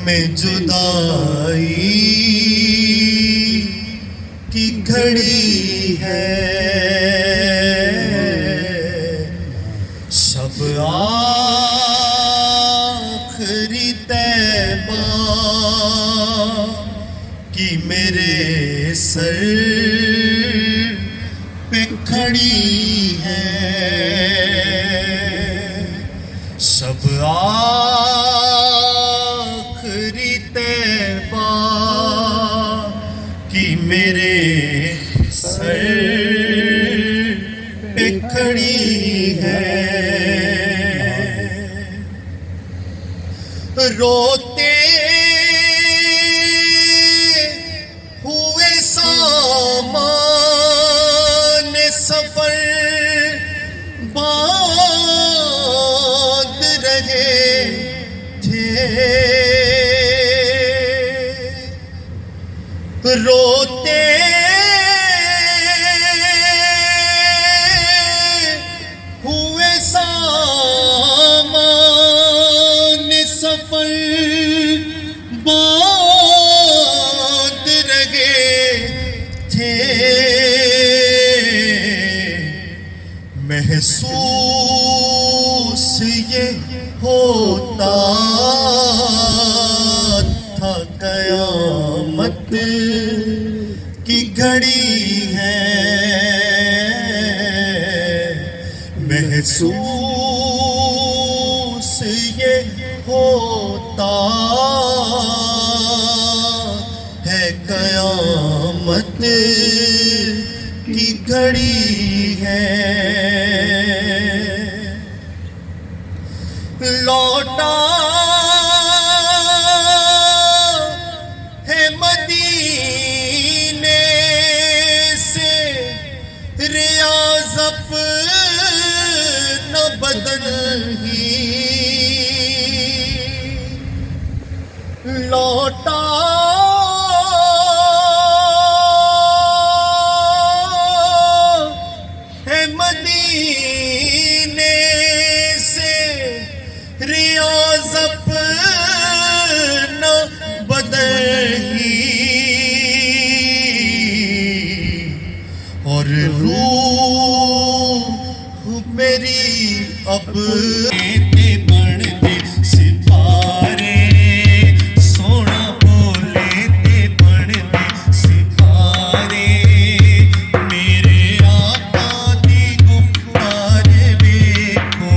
میں جدائی کی گھڑی ہے، شب آخری طیبہ کی میرے سر پہ کھڑی ہے، شب آخری طیبہ کی میرے سر پہ کھڑی ہے، روتے ہوئے سامان سفر باندھ رہے تھے، روتے ہوئے سامان سفر کی گھڑی ہے محسوس یہ ہوتا ہے قیامت کی گھڑی ہے لوٹا ہے مدینے سے ریاض اپنا بدن ہی لوٹا ہے مدینے سے ریاض اپنا بدن ہی اور روح میری اب بڑھتے سپارے سونا بولے تے بڑھتے سپارے میرے آقا دی گفتار ویکھو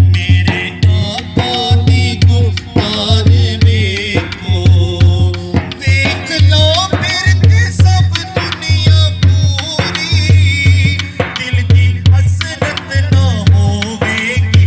میرے آقا دی گفتار ویکھو ویکھ لو پھر تے سب دنیا پوری دل دی حسرت نہ ہوے گی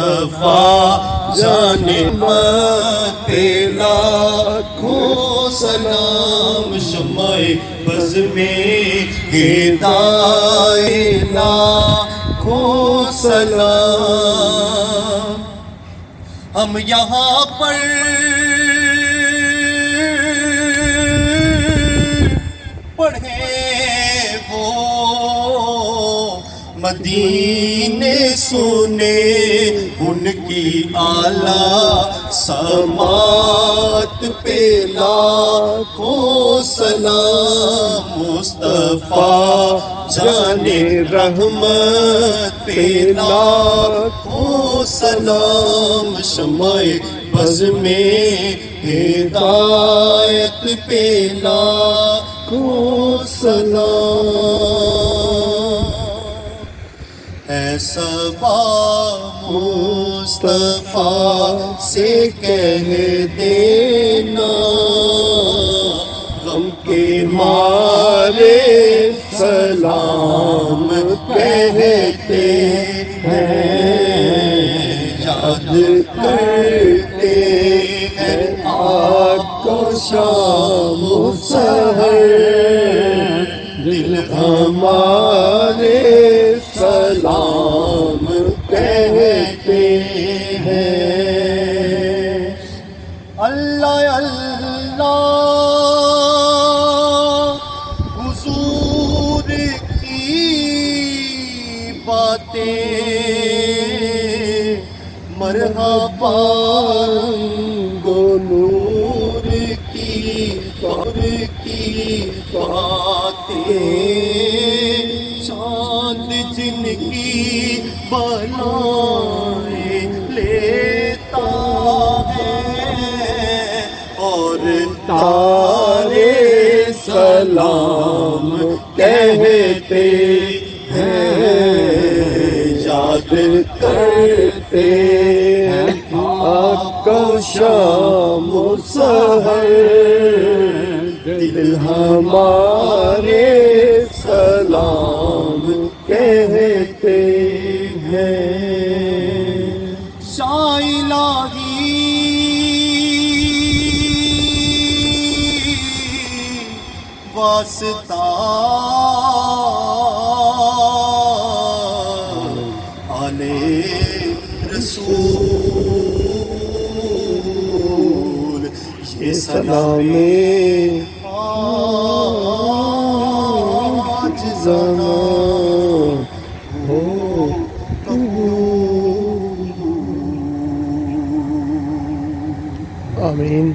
مصطفیٰ جانے پہ لاکھوں سلام شمع بز میں ہدایت لاکھوں سلام ہم یہاں پر پڑھیں وہ مدینے سنے ان کی اعلیٰ سماعت پہ لاکھوں سلام مصطفیٰ جانے رحمت پہ لاکھوں سلام شمع بز میں ہدایت پہ لاکھوں سلام اے صبا مصطفیٰ سے کہہ دینا غم کے مارے سلام کہتے ہیں یاد کرتے ہیں آپ کو شام و سحر دل ہمارے سلام کہتے ہیں اللہ اللہ حضور کی باتیں مرحبا گو نور کی باتیں چاند جن کی بلائیں لیتا ہے اور تارے سلام کہتے ہیں یاد کرتے ہیں آپ کو شام و سحر دل ہمارے سلام کہتے ہیں شاہ الہی واسطہ آلِ رسول یہ سلام آجزانہ ہو قبول آمین.